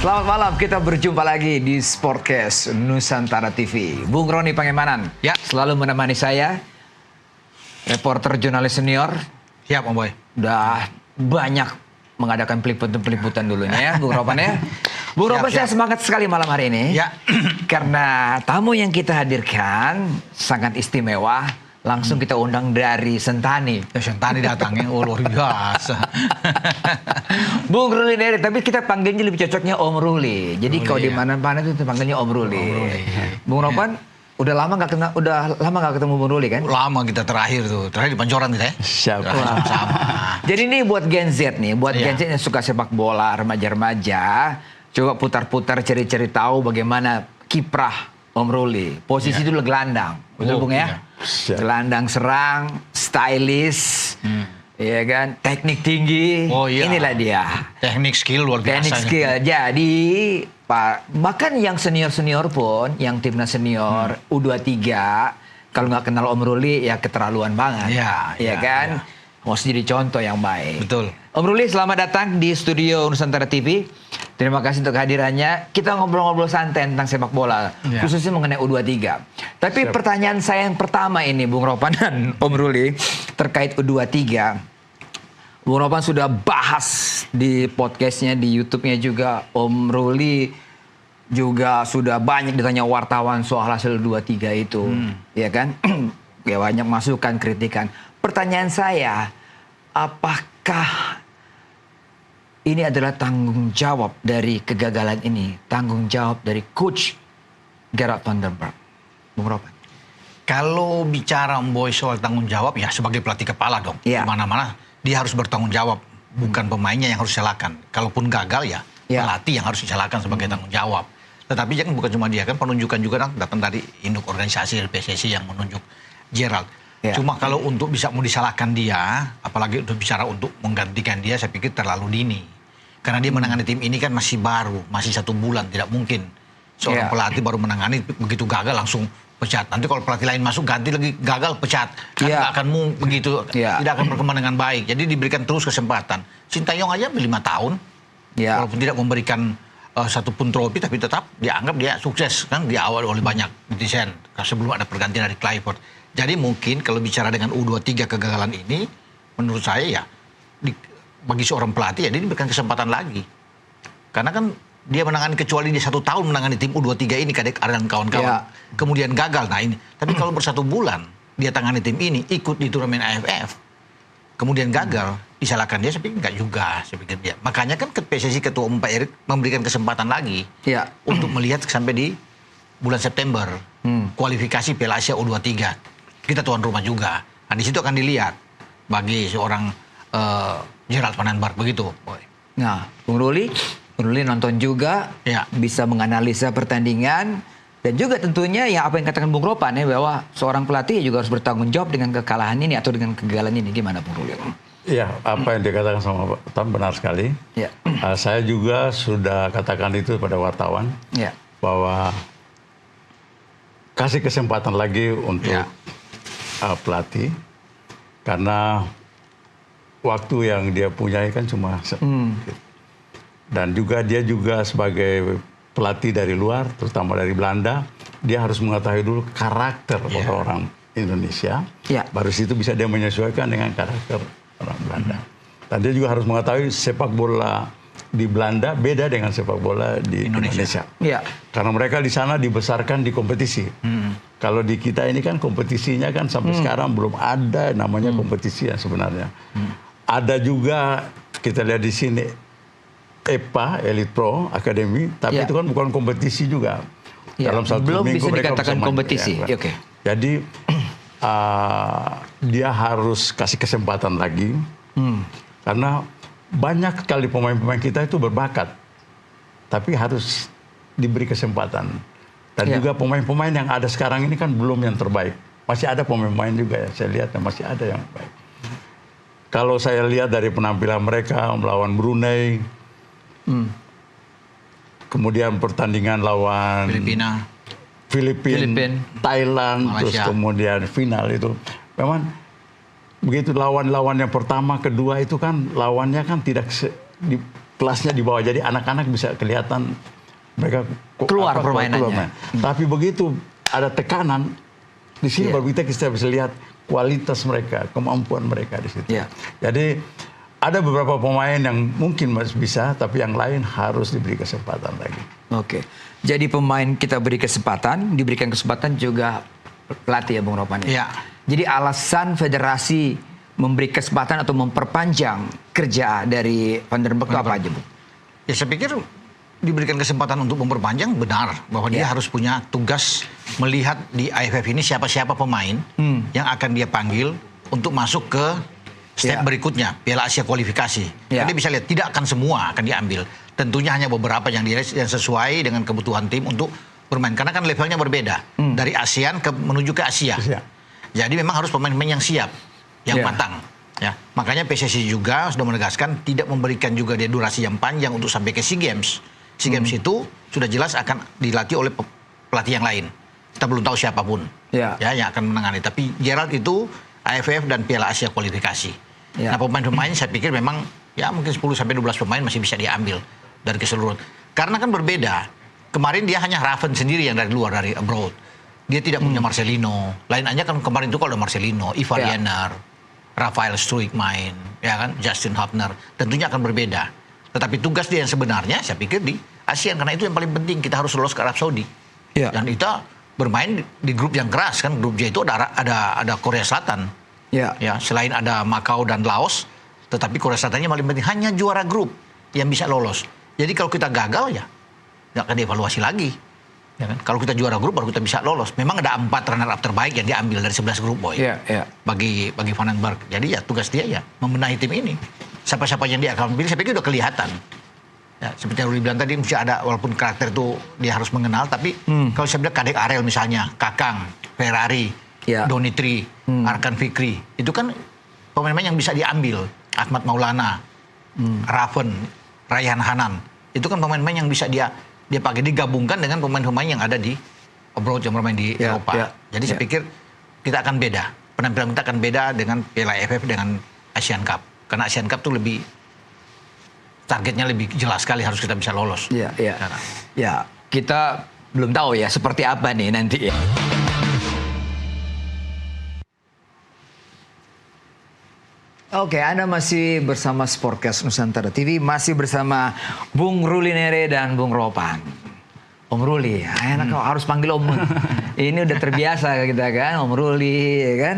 Selamat malam, kita berjumpa lagi di Sportcast Nusantara TV. Bung Roni Pangemanan, Ya, selalu menemani saya, reporter jurnalis senior. Siap, Om Boy. Udah banyak mengadakan peliputan-peliputan dulunya ya, Bung Ropan ya. Bung Ropan, saya siap. semangat sekali malam hari ini. Ya. Karena tamu yang kita hadirkan sangat istimewa. Langsung kita undang dari Sentani. Ya, Sentani datangnya, luar biasa. Bung Ruli Neri, tapi kita panggilnya lebih cocoknya Om Ruli. Jadi kalau di mana-mana itu panggilnya Om Ruli. Bung Ropan, udah lama nggak ketemu Bung Ruli kan? Lama kita terakhir di Pancoran kita ya. Siap. Sama. Jadi ini buat Gen Z nih, buat Iya. Gen Z yang suka sepak bola, remaja-remaja, coba putar-putar cari-cari tahu bagaimana kiprah Om Ruli. Posisi dulu gelandang, betul Bung ya? Siap. Gelandang serang, stylish, ya kan, teknik tinggi. Oh, iya. Inilah dia. Teknik skill luar biasa. Teknik skill. Jadi Pak, bahkan yang senior-senior pun, yang timnas senior U23, kalau nggak kenal Om Ruli ya keterlaluan banget. Iya, ya iya, kan? iya. Harus jadi contoh yang baik. Betul. Om Ruli, selamat datang di studio Nusantara TV. Terima kasih untuk kehadirannya. Kita ngobrol-ngobrol santai tentang sepak bola, Ya. khususnya mengenai U23. Tapi pertanyaan saya yang pertama ini, Bung Ropan dan Om Ruli, terkait U23. Bung Ropan sudah bahas di podcastnya, di YouTube-nya juga. Om Ruli juga sudah banyak ditanya wartawan soal hasil 23 itu. Ya kan? Ya, banyak masukan, kritikan. Pertanyaan saya, apakah ini adalah tanggung jawab dari kegagalan ini? Tanggung jawab dari Coach Gerard van der Berg? Bung Ropan. Kalau bicara Om Boy soal tanggung jawab, ya sebagai pelatih kepala dong. Iya. Di mana-mana dia harus bertanggung jawab. Bukan pemainnya yang harus disalahkan. Kalaupun gagal ya, Iya. pelatih yang harus disalahkan sebagai tanggung jawab. Tetapi kan bukan cuma dia, kan penunjukan juga datang dari induk organisasi dari PSSI yang menunjuk Gerald. Ya. Cuma kalau untuk bisa mau disalahkan dia, apalagi untuk bicara untuk menggantikan dia, saya pikir terlalu dini. Karena dia menangani tim ini kan masih baru, masih 1 bulan, tidak mungkin seorang Ya. pelatih baru menangani begitu gagal langsung pecat. Nanti kalau pelatih lain masuk ganti lagi gagal pecat, kan Ya. nggak akan begitu, Ya. tidak akan berkembang dengan baik. Jadi diberikan terus kesempatan. Sintayong aja 5 tahun, Ya. walaupun tidak memberikan satupun trofi, tapi tetap dianggap dia sukses kan di awal oleh banyak netizen sebelum ada pergantian dari Clifford. Jadi mungkin kalau bicara dengan U23 kegagalan ini, menurut saya ya bagi seorang pelatih ya dia diberikan kesempatan lagi. Karena kan dia menangani, kecuali dia 1 tahun menangani tim U23 ini Kadek Ardan dan kawan-kawan. Ya. Kemudian gagal. Nah ini. Tapi kalau ber1 bulan dia tangani tim ini, ikut di turnamen AFF, kemudian gagal, disalahkan dia, saya pikir enggak juga, saya pikir dia. Makanya kan PSSI Ketua Umum Pak Erik memberikan kesempatan lagi Ya. untuk melihat sampai di bulan September kualifikasi Piala Asia U23. Kita tuan rumah juga. Nah di situ akan dilihat bagi seorang Gerard van den Berg begitu, Boy. Nah, Bung Ruli nonton juga, Ya. bisa menganalisa pertandingan, dan juga tentunya ya apa yang katakan Bung Ropan ya, bahwa seorang pelatih juga harus bertanggung jawab dengan kekalahan ini atau dengan kegagalan ini. Gimana Bung Ruli? Iya, apa yang dikatakan sama Pak Tom benar sekali. Ya. Saya juga sudah katakan itu pada wartawan Ya. bahwa kasih kesempatan lagi untuk Ya. Pelatih, karena waktu yang dia punya kan cuma dan juga dia juga sebagai pelatih dari luar, terutama dari Belanda, dia harus mengetahui dulu karakter orang Indonesia. Ya. Baru situ bisa dia menyesuaikan dengan karakter orang Belanda. Dan dia juga harus mengetahui sepak bola di Belanda beda dengan sepak bola di Indonesia. Ya. Karena mereka di sana dibesarkan di kompetisi. Kalau di kita ini kan kompetisinya kan sampai sekarang belum ada namanya kompetisi yang sebenarnya. Ada juga kita lihat di sini EPA, Elite Pro Academy, tapi Ya. itu kan bukan kompetisi juga. Ya. Dalam satu Belum minggu bisa mereka dikatakan main. kompetisi. Ya, Oke. Jadi dia harus kasih kesempatan lagi, karena banyak sekali pemain-pemain kita itu berbakat, tapi harus diberi kesempatan. Dan Ya. juga pemain-pemain yang ada sekarang ini kan belum yang terbaik. Masih ada pemain-pemain juga ya, saya lihat masih ada yang baik. Kalau saya lihat dari penampilan mereka melawan Brunei, kemudian pertandingan lawan Filipina, Thailand, Malaysia. terus kemudian final itu, memang begitu lawan-lawan yang pertama, kedua itu kan lawannya kan tidak di kelasnya di bawah, jadi anak-anak bisa kelihatan mereka Keluar permainannya. Tapi begitu ada tekanan di sini baru kita bisa lihat kualitas mereka, kemampuan mereka di situ. Iya. Jadi ada beberapa pemain yang mungkin masih bisa, tapi yang lain harus diberi kesempatan lagi. Oke. Jadi pemain kita beri kesempatan, diberikan kesempatan juga pelatih ya Bung Ropan. Iya. Jadi alasan federasi memberi kesempatan atau memperpanjang kerja dari Van der Berg itu apa aja, Bu? Ya saya pikir diberikan kesempatan untuk memperpanjang benar bahwa dia harus punya tugas melihat di AFF ini siapa-siapa pemain yang akan dia panggil untuk masuk ke step berikutnya, Piala Asia kualifikasi. Dia bisa lihat tidak akan semua akan diambil. Tentunya hanya beberapa yang sesuai dengan kebutuhan tim untuk bermain, karena kan levelnya berbeda dari ASEAN menuju ke Asia. Jadi memang harus pemain-pemain yang siap, yang matang. Ya, makanya PSSI juga sudah menegaskan tidak memberikan juga dia durasi yang panjang untuk sampai ke SEA Games. SEA Games itu sudah jelas akan dilatih oleh pelatih yang lain. Kita belum tahu siapapun ya yang akan menangani. Tapi Gerald itu AFF dan Piala Asia kualifikasi. Nah, pemain-pemain saya pikir memang ya mungkin 10 sampai 12 pemain masih bisa diambil dari keseluruhan. Karena kan berbeda. Kemarin dia hanya Raven sendiri yang dari luar, dari abroad. Dia tidak punya Marcelino. Lain aja kan kemarin itu kalau ada Marcelino, Ivar Jenner, Rafael Struijk main, ya kan, Justin Hubner, tentunya akan berbeda. Tetapi tugas dia yang sebenarnya saya pikir di ASEAN, karena itu yang paling penting, kita harus lolos ke Arab Saudi. Dan kita bermain di grup yang keras kan, grup J itu ada Korea Selatan. Ya, selain ada Macau dan Laos, tetapi Korea Selatannya paling penting, hanya juara grup yang bisa lolos. Jadi kalau kita gagal ya nggak akan dievaluasi lagi. Ya kan? Kalau kita juara grup baru kita bisa lolos. Memang ada 4 runner up terbaik yang diambil dari 11 grup, Boy. Bagi Van den Berg. Jadi ya tugas dia ya membenahi tim ini. Siapa-siapa yang dia akan pilih saya pikir udah kelihatan. Ya, seperti yang Rudi bilang tadi, mesti ada, walaupun karakter itu dia harus mengenal, tapi kalau saya bilang Kadek Arel misalnya, Kakang, Ferrari, Donitri, Arkan Fikri, itu kan pemain-pemain yang bisa diambil. Ahmad Maulana, Raven, Rayhan Hanan, itu kan pemain-pemain yang bisa dia pakai, digabungkan dengan pemain-pemain yang ada di abroad yang bermain di Eropa. Jadi saya pikir kita akan beda. Penampilan kita akan beda dengan Piala AFF dengan Asian Cup. Karena Asian Cup itu lebih targetnya lebih jelas sekali, harus kita bisa lolos. Ya, kita belum tahu ya seperti apa nih nanti ya. Oke, Anda masih bersama Sportcast Nusantara TV, masih bersama Bung Ruli Nere dan Bung Ropan. Om Ruli, enak harus panggil Om. Ini udah terbiasa kita kan, Om Ruli, ya kan.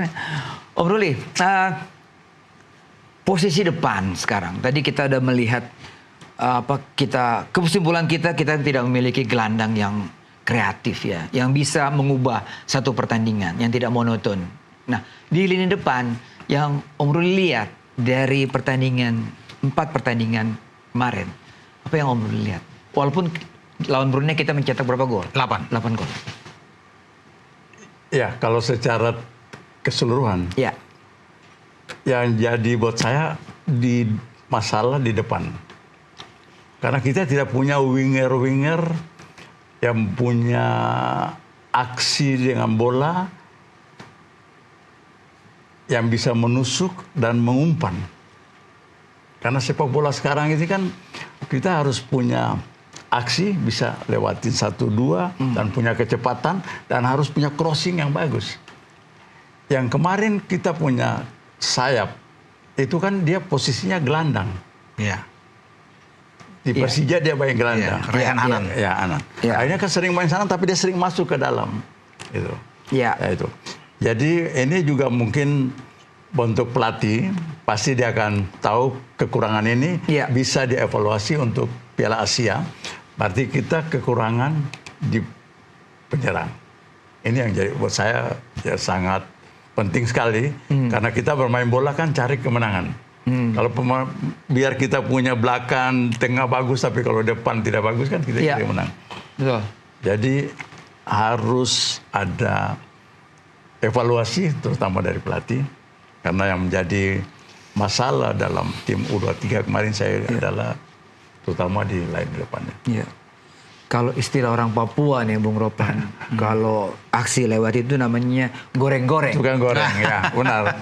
Om Ruli, posisi depan sekarang. Tadi kita udah melihat kesimpulan kita tidak memiliki gelandang yang kreatif ya, yang bisa mengubah satu pertandingan, yang tidak monoton. Nah, di lini depan yang Om Ruli lihat dari 4 pertandingan kemarin, apa yang Om Ruli lihat? Walaupun lawan Brunei kita mencetak berapa gol? 8 gol. Ya, kalau secara keseluruhan, yang jadi buat saya masalah di depan. Karena kita tidak punya winger-winger yang punya aksi dengan bola, yang bisa menusuk dan mengumpan. Karena sepak bola sekarang ini kan kita harus punya aksi, bisa lewatin 1-2 dan punya kecepatan, dan harus punya crossing yang bagus. Yang kemarin kita punya sayap, itu kan dia posisinya gelandang. Di Persija dia main gelandang. Rayhan Hanan. Hanan. Akhirnya kan sering main sana, tapi dia sering masuk ke dalam. Itu. Itu. Jadi ini juga mungkin untuk pelatih, pasti dia akan tahu kekurangan ini, bisa dievaluasi untuk Piala Asia. Berarti kita kekurangan di penyerang. Ini yang jadi buat saya sangat penting sekali, karena kita bermain bola kan cari kemenangan. Kalau biar kita punya belakang, tengah bagus, tapi kalau depan tidak bagus kan kita tidak menang. Betul. Jadi harus ada evaluasi, terutama dari pelatih, karena yang menjadi masalah dalam tim U23 kemarin saya adalah terutama di line depannya. Kalau istilah orang Papua nih Bung Ropan, kalau aksi lewat itu namanya goreng-goreng. Tukang goreng, ya benar.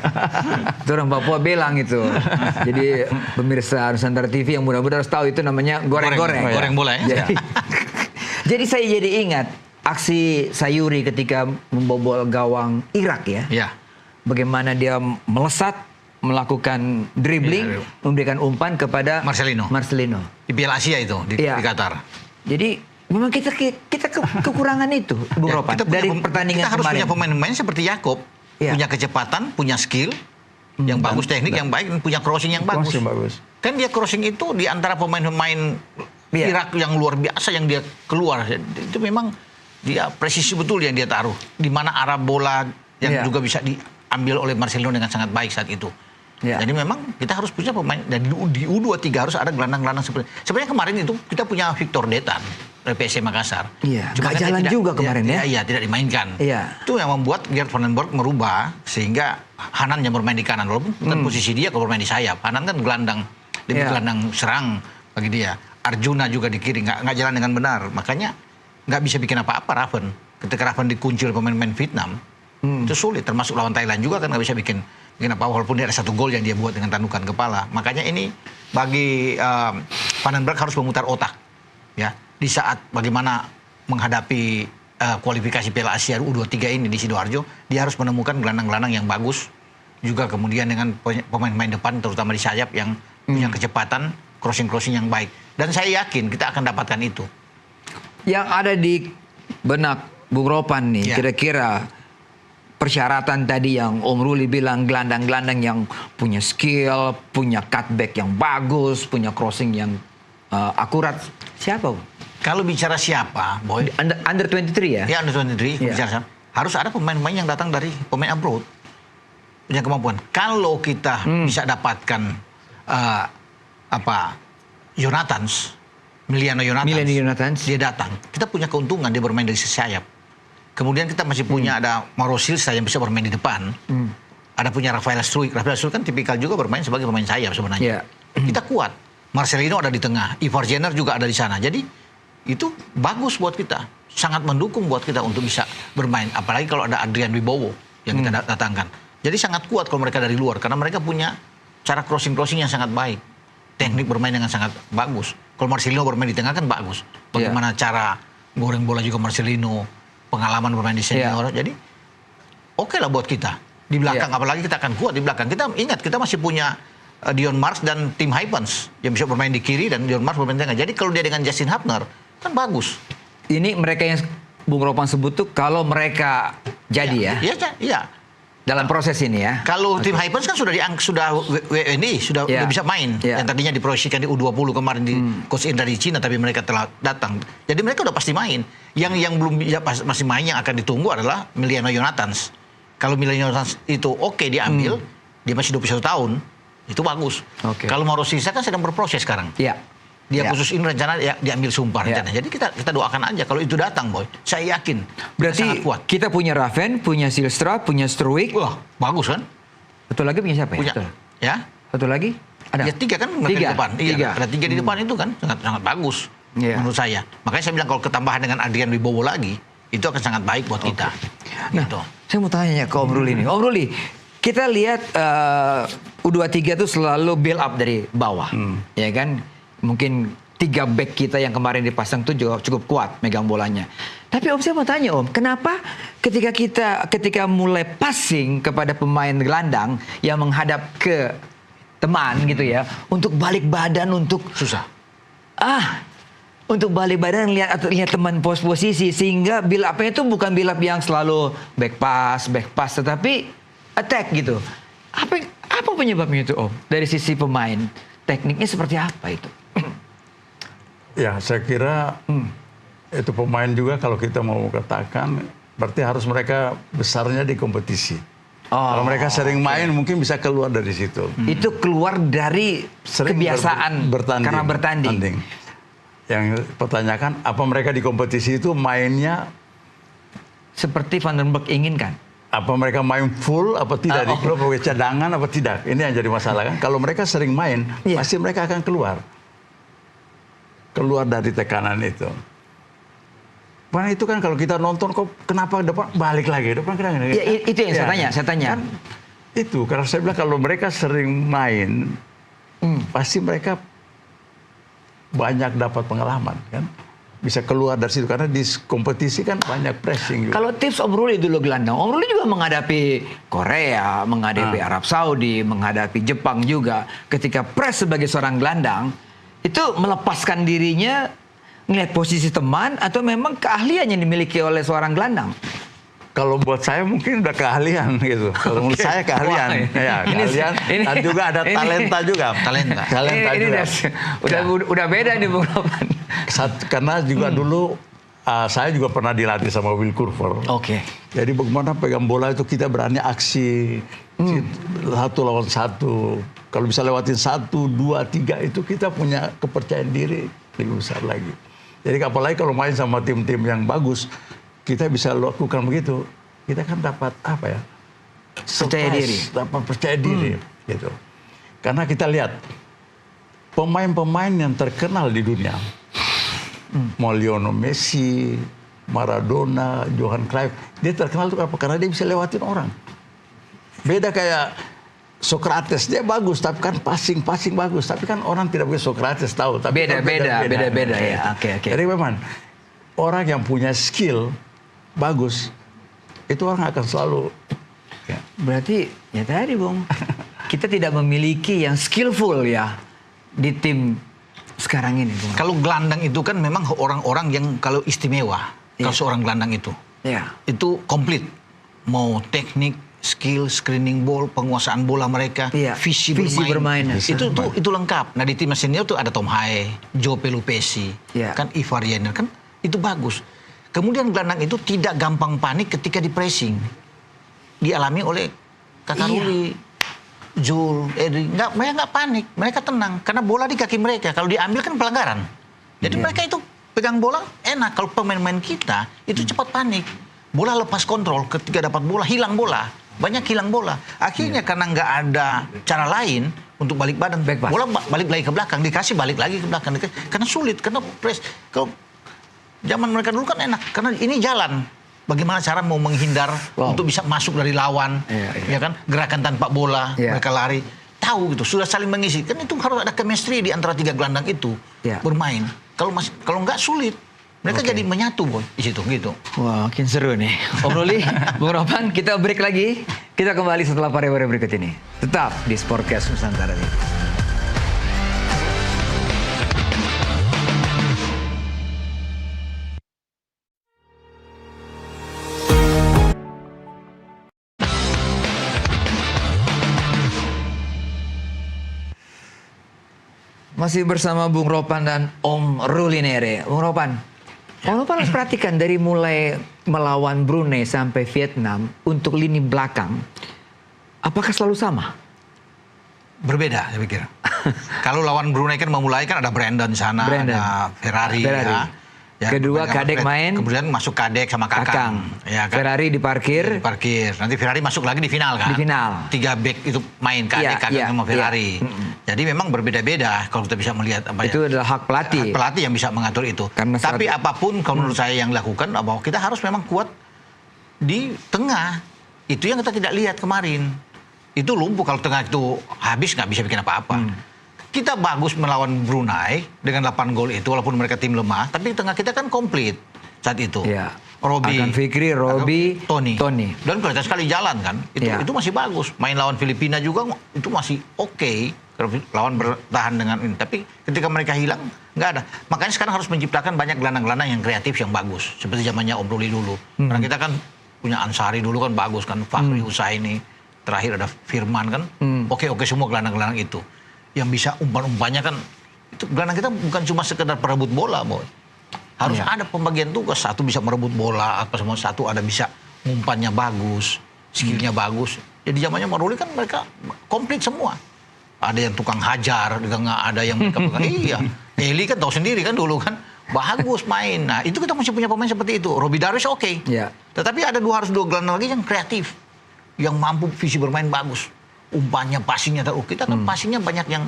Itu orang Papua bilang itu. Jadi pemirsa Nusantara TV yang mudah-mudahan harus tahu itu namanya goreng-goreng. Goreng bola ya. Jadi saya jadi ingat aksi Sayuri ketika membobol gawang Irak ya. Ya. Bagaimana dia melesat, melakukan dribbling, Iya. memberikan umpan kepada Marcelino. Di Piala Asia itu di Qatar. Jadi memang kita kekurangan itu, Bung Ropan. Dari pertandingan kita harus kemarin. punya pemain-pemain seperti Yakob, punya kecepatan, punya skill yang bagus, teknik yang baik, dan punya crossing yang bagus. Kan dia crossing itu di antara pemain-pemain Irak yang luar biasa yang dia keluar. Itu memang dia presisi betul yang dia taruh. Di mana arah bola yang juga bisa diambil oleh Marcelino dengan sangat baik saat itu. Jadi memang kita harus punya pemain, dan di U23 harus ada gelandang-gelandang seperti. Sebenarnya kemarin itu kita punya Victor Detan dari PSM Makassar. Cuma nggak jalan juga kemarin ya. Iya, tidak dimainkan. Itu yang membuat Gerd van den Berg merubah sehingga Hanan yang bermain di kanan, walaupun bukan posisi dia kalau bermain di sayap. Hanan kan gelandang, dia gelandang serang bagi dia. Arjuna juga di kiri, nggak jalan dengan benar. Makanya nggak bisa bikin apa-apa Raven. Ketika Raven dikunci oleh pemain-pemain Vietnam, itu sulit. Termasuk lawan Thailand juga kan nggak bisa bikin apa, walaupun dia ada satu gol yang dia buat dengan tandukan kepala. Makanya ini bagi Van den Berg harus memutar otak ya di saat bagaimana menghadapi kualifikasi Piala Asia U23 ini di Sidoarjo. Dia harus menemukan gelandang-gelandang yang bagus, juga kemudian dengan pemain-pemain depan terutama di sayap yang punya kecepatan, crossing yang baik, dan saya yakin kita akan dapatkan itu. Yang ada di benak Bung Ropan nih, kira-kira persyaratan tadi yang Om Ruli bilang, gelandang-gelandang yang punya skill, punya cutback yang bagus, punya crossing yang akurat, siapa? Kalau bicara siapa, Boy? Under 23 ya? Ya, under 23. Bicara siapa? Harus ada pemain-pemain yang datang dari pemain abroad, punya kemampuan. Kalau kita bisa dapatkan Emiliano Jonathans, dia datang. Kita punya keuntungan dia bermain dari sisi sayap. Kemudian kita masih punya ada Mauro Silva yang bisa bermain di depan. Ada punya Rafael Struijk. Rafael Struijk kan tipikal juga bermain sebagai pemain sayap sebenarnya. Kita kuat. Marcelino ada di tengah. Ivar Jenner juga ada di sana. Jadi itu bagus buat kita. Sangat mendukung buat kita untuk bisa bermain. Apalagi kalau ada Adrian Wibowo yang kita datangkan. Jadi sangat kuat kalau mereka dari luar. Karena mereka punya cara crossing yang sangat baik. Teknik bermain dengan sangat bagus. Kalau Marcelino bermain di tengah kan bagus. Bagaimana cara goreng bola juga Marcelino. Pengalaman bermain di senior, jadi oke lah buat kita di belakang. Apalagi kita akan kuat di belakang. Kita ingat kita masih punya Dion Mars dan Tim Hypens yang bisa bermain di kiri dan Dion Mars bermain di tengah. Jadi kalau dia dengan Justin Hapner kan bagus. Ini mereka yang Bung Ropan sebut tuh kalau mereka jadi Iya. Dalam proses ini ya. Kalau tim Hypens kan sudah udah bisa main. Yang tadinya diproyeksikan di U20 kemarin di Coach Indra di Cina, tapi mereka telah datang. Jadi mereka udah pasti main. Yang belum masih main yang akan ditunggu adalah Emiliano Jonathans. Kalau Emiliano Jonathans itu diambil, dia masih 21 tahun, itu bagus. Kalau Mauro Silva kan sedang berproses sekarang. Dia khusus ini rencana diambil sumpah rencana. Jadi kita doakan aja kalau itu datang, Boy. Saya yakin. Berarti sangat kuat. Kita punya Raven, punya Silstra, punya Struijk. Wah, bagus kan? Satu lagi punya siapa ya? Punya. Ya. Satu lagi? Ada. Ya 3 kan di depan. Iya, ada 3 di depan itu kan sangat bagus menurut saya. Makanya saya bilang kalau ketambahan dengan Adrian Wibowo lagi, itu akan sangat baik buat kita. Nah, saya mau tanya ke Om Ruli ini. Om Ruli, kita lihat U23 itu selalu build up dari bawah. Ya kan? Mungkin 3 back kita yang kemarin dipasang itu juga cukup kuat megang bolanya. Tapi Om, saya mau tanya Om, kenapa ketika mulai passing kepada pemain gelandang yang menghadap ke teman gitu ya, untuk balik badan untuk susah. Untuk balik badan lihat teman posisi, sehingga build up-nya itu bukan build up yang selalu back pass, tetapi attack gitu. Apa penyebabnya itu Om? Dari sisi pemain, tekniknya seperti apa itu? Ya, saya kira itu pemain juga kalau kita mau katakan, berarti harus mereka besarnya di kompetisi. Kalau mereka sering main, mungkin bisa keluar dari situ. Itu keluar dari sering kebiasaan karena bertanding. Yang pertanyakan, apa mereka di kompetisi itu mainnya seperti Van den Berg inginkan? Apa mereka main full, apa tidak di klub, cadangan, apa tidak? Ini yang jadi masalah kan. Kalau mereka sering main, pasti mereka akan keluar dari tekanan itu. Karena itu kan kalau kita nonton kok kenapa depan balik lagi depan kita Ya, itu yang saya tanya. Kan, itu karena saya bilang kalau mereka sering main pasti mereka banyak dapat pengalaman kan, bisa keluar dari situ karena di kompetisi kan banyak pressing juga. Kalau tips Om Ruli dulu gelandang, Om Ruli juga menghadapi Korea, menghadapi Arab Saudi, menghadapi Jepang juga. Ketika press sebagai seorang gelandang, itu melepaskan dirinya ngelihat posisi teman atau memang keahlian yang dimiliki oleh seorang gelandang? Kalau buat saya mungkin udah keahlian gitu. Kalau menurut saya keahlian, ya keahlian. Dan juga ada talenta juga. Talenta juga. Udah beda nih Bung Ropan. Karena juga dulu saya juga pernah dilatih sama Will Curver. Oke. Jadi bagaimana pegang bola itu kita berani aksi 1 lawan 1. Kalau bisa lewatin 1, 2, 3 itu kita punya kepercayaan diri lebih besar lagi. Jadi apalagi kalau main sama tim-tim yang bagus, kita bisa lakukan begitu. Kita kan dapat apa ya? Percaya diri. Dapat percaya diri gitu. Karena kita lihat pemain-pemain yang terkenal di dunia. Mau Lionel Messi, Maradona, Johan Cruyff, dia terkenal itu apa? Karena dia bisa lewatin orang. Beda kayak Socrates, dia bagus tapi kan passing bagus, tapi kan orang tidak bisa Socrates tahu. Tapi Beda ya. Oke. Jadi memang orang yang punya skill bagus itu orang akan selalu. Ya. Berarti ya tadi Bung, kita tidak memiliki yang skillful ya di tim sekarang ini Bung. Kalau gelandang itu kan memang orang-orang yang kalau istimewa. Kalau seorang gelandang itu. Iya. Itu komplit. Mau teknik, skill, screening ball, penguasaan bola mereka, visi bermain. Itu lengkap. Nah di tim senior tuh ada Tom Haye, Joe Pelupesi, kan Ivar Jenner, kan itu bagus. Kemudian gelandang itu tidak gampang panik ketika di pressing. Dialami oleh Kakak Ruli, Jul, Edri. Mereka nggak panik, mereka tenang. Karena bola di kaki mereka. Kalau diambil kan pelanggaran. Jadi mereka itu pegang bola enak. Kalau pemain-pemain kita itu cepat panik. Bola lepas kontrol, ketika dapat bola, hilang bola. Banyak hilang bola. Akhirnya karena nggak ada cara lain untuk balik badan. Bola balik lagi ke belakang, dikasih balik lagi ke belakang. Karena sulit, karena press. Kalau zaman mereka dulu kan enak, karena ini jalan. Bagaimana cara mau menghindar untuk bisa masuk dari lawan, ya kan? Gerakan tanpa bola, mereka lari, tahu gitu, sudah saling mengisi. Kan itu harus ada chemistry di antara 3 gelandang itu bermain. Kalau nggak sulit, mereka jadi menyatu boy di situ gitu. Wah, makin seru nih. Om Ruli, Bung Ropan, kita break lagi. Kita kembali setelah pariwara berikut ini. Tetap di Sportcast Nusantara TV. Masih bersama Bung Ropan dan Om Ruli Nere. Bung Ropan, Om Ropan harus perhatikan dari mulai melawan Brunei sampai Vietnam untuk lini belakang, apakah selalu sama? Berbeda, saya pikir. Kalau lawan Brunei kan memulai kan ada Brandon di sana, ada Ferrari. Ya, kedua Kadek main. Kemudian masuk Kadek sama Kakang. Ya, kan? Ferrari diparkir. Nanti Ferrari masuk lagi di final kan? Di final. 3 back itu main Kadek, Kakang sama Ferrari. Jadi memang berbeda-beda kalau kita bisa melihat apa itu adalah hak pelatih. Hak pelatih yang bisa mengatur itu. Tapi apapun kalau menurut saya yang dilakukan, bahwa kita harus memang kuat di tengah. Itu yang kita tidak lihat kemarin. Itu lumpuh kalau tengah itu habis nggak bisa bikin apa-apa. Kita bagus melawan Brunei dengan 8 gol itu walaupun mereka tim lemah, tapi tengah kita kan komplit saat itu. Ya. Robi, Akan Fikri, Robi, Tony. Dan kelihatan sekali jalan kan. Itu masih bagus. Main lawan Filipina juga itu masih oke. Lawan bertahan dengan ini. Tapi ketika mereka hilang, nggak ada. Makanya sekarang harus menciptakan banyak gelandang-gelandang yang kreatif, yang bagus. Seperti zamannya Om Ruli dulu. Karena kita kan punya Ansari dulu kan bagus kan. Fahri Husaini. Terakhir ada Firman kan. Oke semua gelandang-gelandang itu. Yang bisa umpan-umpannya kan. Itu gelandang kita bukan cuma sekedar perebut bola, boy. Harus ada pembagian tugas. Satu bisa merebut bola, apa semua. Satu ada bisa umpannya bagus. Skillnya bagus. Jadi zamannya Om Ruli kan mereka komplit semua. Ada yang tukang hajar, nggak ada yang pegang. Iya, Eli kan tahu sendiri kan dulu kan bagus main. Nah itu kita masih punya pemain seperti itu. Robi Darwis oke. Tetapi harus dua gelandang lagi yang kreatif, yang mampu visi bermain bagus, umpannya, passingnya. Kita kan passingnya banyak yang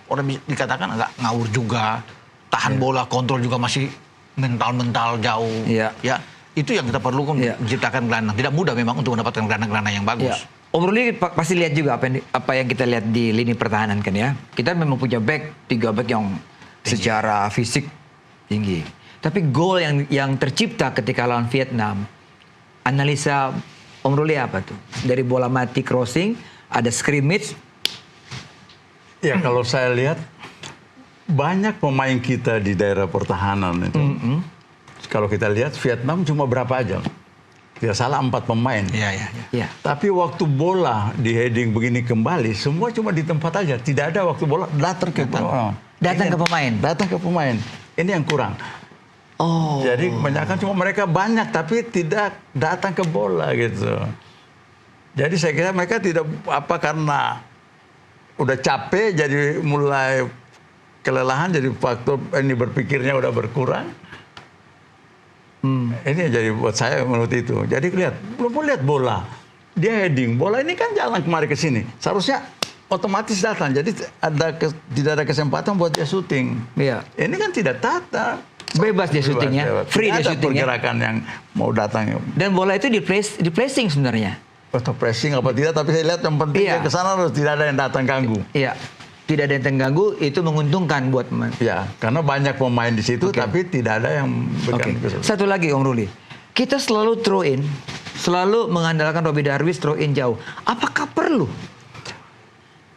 orang dikatakan agak ngawur juga, tahan bola, kontrol juga masih mental jauh. Iya. Ya, itu yang kita perlu Iya. menciptakan gelandang. Tidak mudah memang untuk mendapatkan gelandang-gelandang yang bagus. Ya. Om Ruli pasti lihat juga apa yang kita lihat di lini pertahanan kan ya. Kita memang punya tiga back yang secara fisik tinggi. Tapi gol yang tercipta ketika lawan Vietnam, analisa Om Ruli apa tuh? Dari bola mati crossing, ada scrimmage. Ya kalau saya lihat banyak pemain kita di daerah pertahanan itu. Kalau kita lihat Vietnam cuma berapa aja? Tidak salah 4 pemain. Iya. Ya. Tapi waktu bola di heading begini kembali, semua cuma di tempat aja. Tidak ada waktu bola datang ke pemain. Datang ke pemain. Datang ke pemain. Ini yang kurang. Oh. Jadi kebanyakan cuma mereka banyak tapi tidak datang ke bola gitu. Jadi saya kira mereka tidak karena udah capek jadi mulai kelelahan, jadi faktor ini berpikirnya udah berkurang. Ini jadi buat saya menurut itu. Jadi belum lihat bola. Dia heading. Bola ini kan jalan kemari ke sini. Seharusnya otomatis datang. Jadi tidak ada kesempatan buat dia syuting. Iya. Ini kan tidak tata. Bebas dia syutingnya. Free dia Tidak ada syutingnya. pergerakan yang mau datang. Dan bola itu di placing sebenarnya. Atau pressing apa tidak. Tapi saya lihat yang penting Iya. ke sana harus tidak ada yang datang ganggu. Iya. Tidak ada yang terganggu, itu menguntungkan buat pemain. Ya, karena banyak pemain di situ, tapi tidak ada yang Oke. berganggu. Satu lagi Om Ruli. Kita selalu throw in, selalu mengandalkan Robby Darwish throw in jauh. Apakah perlu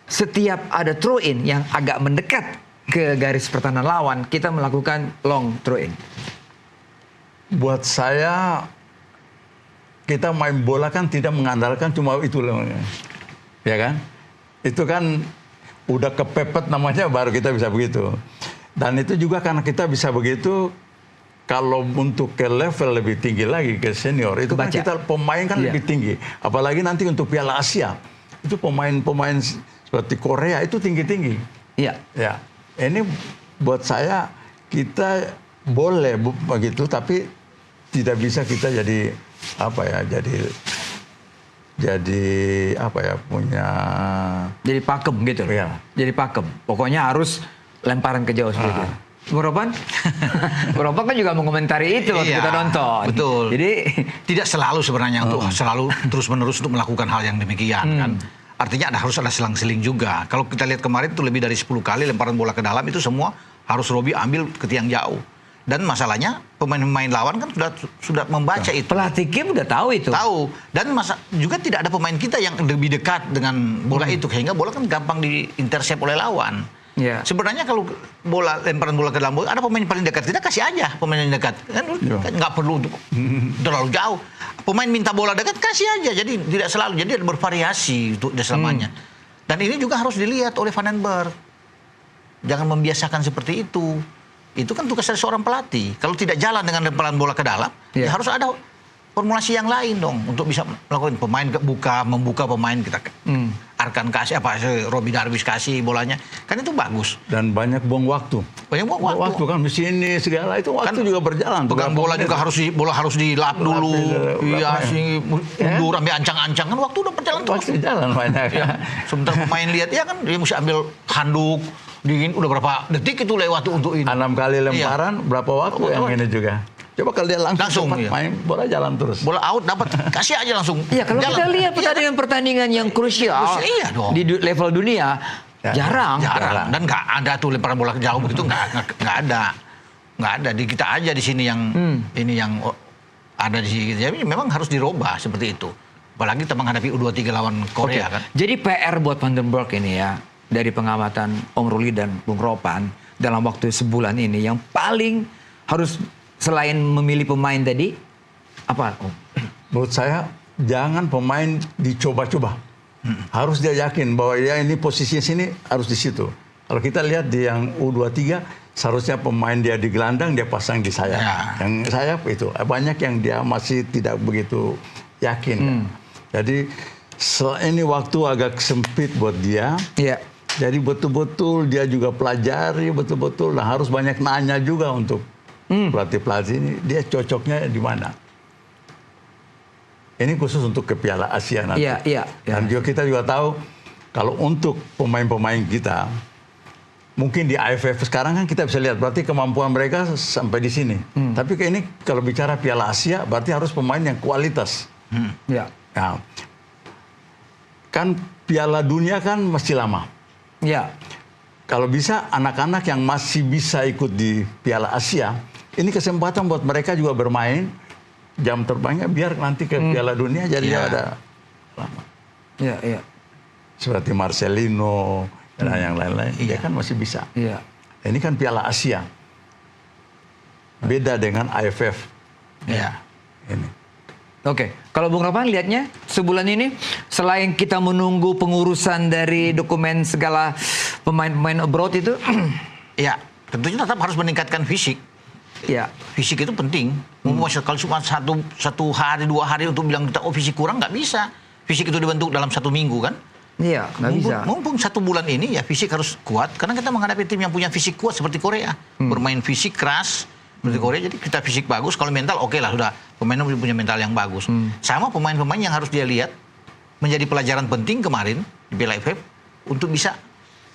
setiap ada throw in yang agak mendekat ke garis pertahanan lawan, kita melakukan long throw in? Buat saya, kita main bola kan tidak mengandalkan cuma itu. Ya kan? Itu kan udah kepepet namanya baru kita bisa begitu. Dan itu juga karena kita bisa begitu, kalau untuk ke level lebih tinggi lagi, ke senior, itu kan Kebaca. kita pemain kan Iya. lebih tinggi. Apalagi nanti untuk Piala Asia, itu pemain-pemain seperti Korea itu tinggi-tinggi. Iya. Ya, ini buat saya kita boleh begitu, tapi tidak bisa kita jadi punya. Jadi pakem gitu. Iya. Jadi pakem. Pokoknya harus lemparan ke jauh seperti itu. Bung Ropan? Bung Ropan kan juga mengomentari itu waktu Iya, kita nonton. betul. Jadi Tidak selalu sebenarnya untuk selalu terus-menerus untuk melakukan hal yang demikian kan. Artinya harus ada selang-seling juga. Kalau kita lihat kemarin itu lebih dari 10 kali lemparan bola ke dalam itu semua harus Robby ambil ke tiang jauh. Dan masalahnya pemain-pemain lawan kan sudah membaca itu. pelatih Kim udah tahu itu. Tahu. Dan juga tidak ada pemain kita yang lebih dekat dengan bola itu. Sehingga bola kan gampang diintercept oleh lawan. Iya. Sebenarnya kalau lemparan bola ke dalam bola, ada pemain paling dekat. Kita kasih aja pemain yang dekat. Kan nggak perlu untuk terlalu jauh. Pemain minta bola dekat, kasih aja. Jadi tidak selalu. Jadi ada bervariasi untuk selamanya. Dan ini juga harus dilihat oleh Vandenberg. Jangan membiasakan seperti itu. Itu kan tugas dari seorang pelatih. Kalau tidak jalan dengan lemparan bola ke dalam, ya harus ada formulasi yang lain dong untuk bisa melakukan pemain membuka pemain kita. Arkan kasih Robby Darwish kasih bolanya. Kan itu bagus. Dan banyak buang waktu. Banyak buang waktu. Waktu kan di sini segala itu waktu Kan juga berjalan. Pegang bola juga harus dilap dulu. Iya sih mundur ambil ancang-ancang kan waktu udah berjalan terus. Waktu jalan banyak. Ya. Sebentar pemain lihat ya kan dia mesti ambil handuk dingin udah berapa detik itu lewat untuk ini. 6 kali lemparan berapa waktu yang ini juga. Coba kalau dia langsung cepat main bola jalan terus. Bola out dapat kasih aja langsung. Iya, kalau jalan. kita lihat pertandingan-pertandingan yang krusial Iya dong. di level dunia, jarang. Dan nggak ada tuh lemparan bola jauh begitu nggak ada di kita aja di sini yang ini yang ada di sini. Jadi memang harus dirubah seperti itu. Apalagi kita menghadapi U23 lawan Korea kan. Jadi PR buat Vandenberg ini ya, dari pengamatan Om Ruli dan Bung Ropan dalam waktu sebulan ini yang paling harus selain memilih pemain tadi apa? Menurut saya jangan pemain dicoba-coba. Harus dia yakin bahwa ya ini posisinya sini harus di situ. Kalau kita lihat di yang U23 seharusnya pemain dia di gelandang dia pasang di sayap. Ya. Yang sayap itu banyak yang dia masih tidak begitu yakin. Jadi ini waktu agak sempit buat dia. Iya. Jadi betul-betul dia juga pelajari betul-betul. Nah harus banyak nanya juga untuk pelatih-pelatih ini dia cocoknya di mana. Ini khusus untuk ke Piala Asia nanti. Iya. Dan juga kita juga tahu kalau untuk pemain-pemain kita mungkin di AFF sekarang kan kita bisa lihat berarti kemampuan mereka sampai di sini. Tapi kayak ini kalau bicara Piala Asia berarti harus pemain yang kualitas. Ya. Nah, kan Piala Dunia kan masih lama. Ya. Kalau bisa anak-anak yang masih bisa ikut di Piala Asia, ini kesempatan buat mereka juga bermain jam terbangnya biar nanti ke Piala Dunia jadi ada lama. Ya, ya. Seperti Marcelino dan yang lain-lain, dia kan masih bisa. Iya. Ini kan Piala Asia. Beda dengan AFF. Iya. Ini. Oke, kalau Bung Ropan lihatnya sebulan ini selain kita menunggu pengurusan dari dokumen segala pemain-pemain abroad itu, Ya, tentunya tetap harus meningkatkan fisik. ya, Fisik itu penting. Kalau cuma satu hari, 2 hari untuk bilang kita fisik kurang, nggak bisa. Fisik itu dibentuk dalam 1 minggu kan. iya, nggak bisa. Mumpung 1 bulan ini ya fisik harus kuat. Karena kita menghadapi tim yang punya fisik kuat seperti Korea. Bermain fisik keras seperti Korea. Jadi kita fisik bagus. Kalau mental oke lah sudah. Pemainnya punya mental yang bagus. Sama pemain-pemain yang harus dia lihat menjadi pelajaran penting kemarin di Piala AFF untuk bisa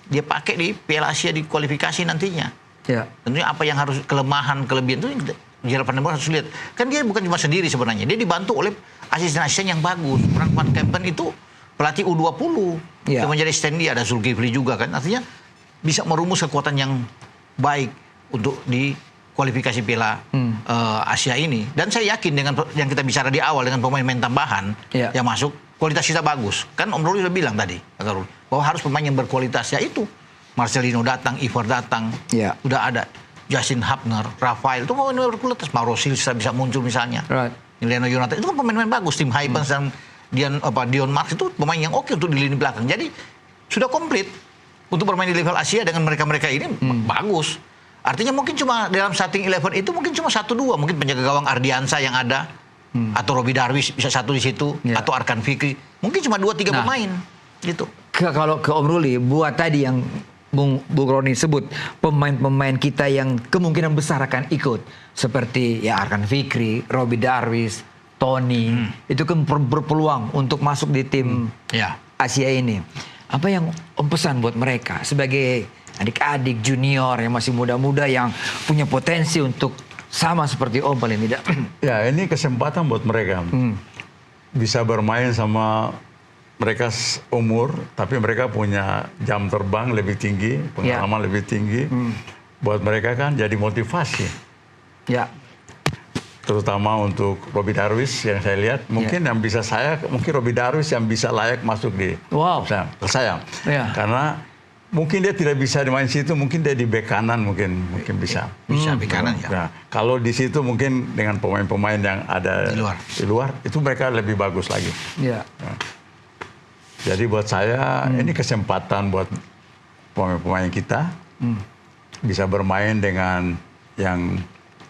dia pakai di Piala Asia di kualifikasi nantinya. Ya, Tentunya apa yang harus kelebihan itu Gerald Van den Bos harus lihat. Kan dia bukan cuma sendiri sebenarnya. Dia dibantu oleh asisten-asisten yang bagus. Frank van Kempen itu pelatih U20. Iya. Yang menjadi standby ada Zulkifli juga kan. Artinya bisa merumus kekuatan yang baik untuk di kualifikasi Piala Asia ini. Dan saya yakin dengan yang kita bicara di awal dengan pemain-pemain tambahan Iya. yang masuk, kualitas kita bagus. Kan Om Ruli sudah bilang tadi, Pak Karul, bahwa harus pemain yang berkualitas. Ya itu. Marcelino datang, Ivar datang, Iya. udah ada Justin Hubner, Rafael, itu pemain berkualitas. Mauro Silva bisa muncul misalnya. right. Leno Yonatan, itu kan pemain-pemain bagus. Tim Hypens dan Dion Marks itu pemain yang oke untuk di lini belakang. Jadi sudah komplit untuk bermain di level Asia dengan mereka-mereka ini bagus. Artinya mungkin cuma dalam starting 11 itu mungkin cuma 1-2. Mungkin penjaga gawang Ardiansa yang ada. Atau Robi Darwis bisa 1 di situ. Ya. Atau Arkan Fikri. Mungkin cuma 2-3 Nah. pemain. Gitu. Kalau ke Om Ruli, buat tadi yang Bung Roni sebut, pemain-pemain kita yang kemungkinan besar akan ikut. Seperti ya Arkan Fikri, Robi Darwis, Tony. Itu kan berpeluang untuk masuk di tim Ya. Asia ini. Apa yang Om pesan buat mereka sebagai adik-adik junior yang masih muda-muda yang punya potensi untuk sama seperti Om paling tidak? Ya, ini kesempatan buat mereka. Bisa bermain sama mereka umur, tapi mereka punya jam terbang lebih tinggi, pengalaman lebih tinggi. Buat mereka kan jadi motivasi. Ya, Terutama untuk Robi Darwis yang saya lihat, mungkin yang bisa mungkin Robi Darwis yang bisa layak masuk di Wow. saya. Ya. Karena mungkin dia tidak bisa dimain situ, mungkin dia di bek kanan mungkin bisa. Bisa di kanan ya. Nah, kalau di situ mungkin dengan pemain-pemain yang ada Di luar. itu mereka lebih bagus lagi. ya, Jadi buat saya ini kesempatan buat pemain-pemain kita bisa bermain dengan yang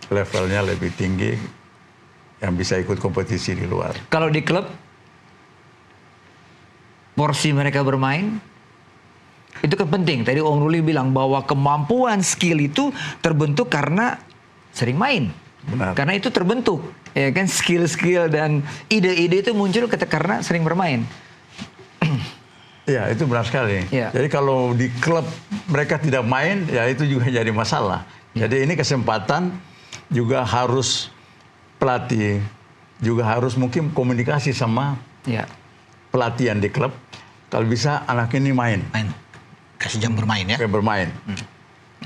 levelnya lebih tinggi, yang bisa ikut kompetisi di luar. kalau di klub porsi mereka bermain itu kan penting. Tadi Om Ruli bilang bahwa kemampuan skill itu terbentuk karena sering main. Benar. Karena itu terbentuk, ya kan, skill-skill dan ide-ide itu muncul karena sering bermain. Ya, itu benar sekali. Ya. Jadi kalau di klub mereka tidak main, ya itu juga jadi masalah. Jadi ini kesempatan juga harus pelatih, juga harus mungkin komunikasi sama Ya, pelatihan di klub. Kalau bisa anak ini main, Kasih jam bermain ya. kayak bermain.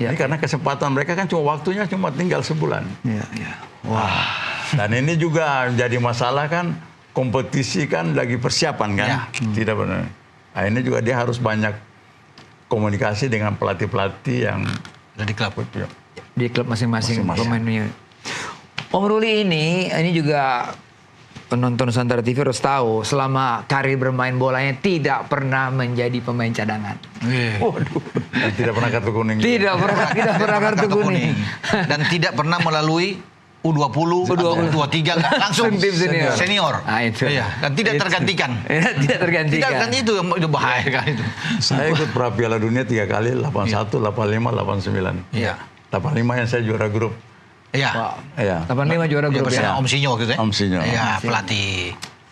ya, Ini karena kesempatan mereka kan waktunya cuma tinggal sebulan. ya, ya. Wah, Dan ini juga jadi masalah kan, kompetisi kan lagi persiapan kan. Ya. Tidak benar. Nah, ini juga dia harus banyak komunikasi dengan pelatih-pelatih yang Dari klub. di klub masing-masing Masing-masing. pemainnya. Om Ruli ini juga penonton Nusantara TV harus tahu selama karir bermain bolanya tidak pernah menjadi pemain cadangan. Waduh. Dan tidak pernah kartu kuning. Tidak pernah kartu kuning. Dan tidak pernah melalui U20, U23 langsung Tim senior. Nah, itu. Iya, dan tidak tergantikan. Tidak tergantikan. Tidak kan itu bahaya kan itu. Saya ikut pra Piala Dunia 3 kali, 81, 85, 89. Iya. 85 yang saya juara grup. Iya. Wow. Iya. 85 juara Dia grup bersama ya. Om Sinyo waktu itu ya. Om Sinyo. Iya, pelatih.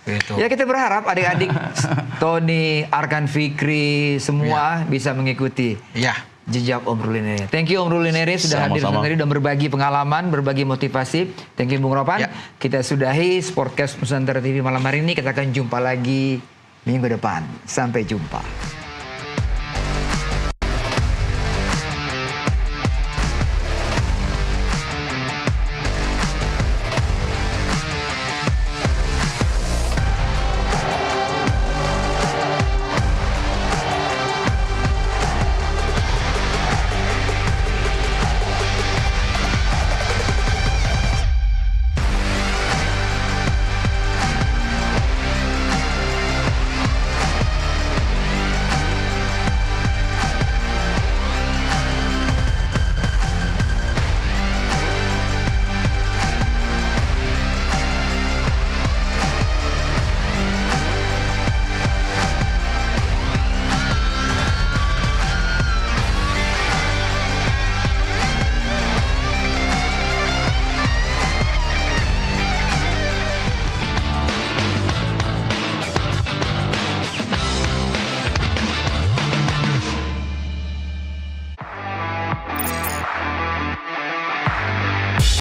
Gitu. Ya kita berharap adik-adik Tony, Arkan Fikri semua bisa mengikuti. Iya. jejak Om Ruli Neri. Thank you Om Ruli Neri sudah hadir Sama-sama. tadi dan berbagi pengalaman, berbagi motivasi. Thank you Bung Ropan. Ya. Kita sudahi Sportcast Nusantara TV malam hari ini. Kita akan jumpa lagi minggu depan. Sampai jumpa.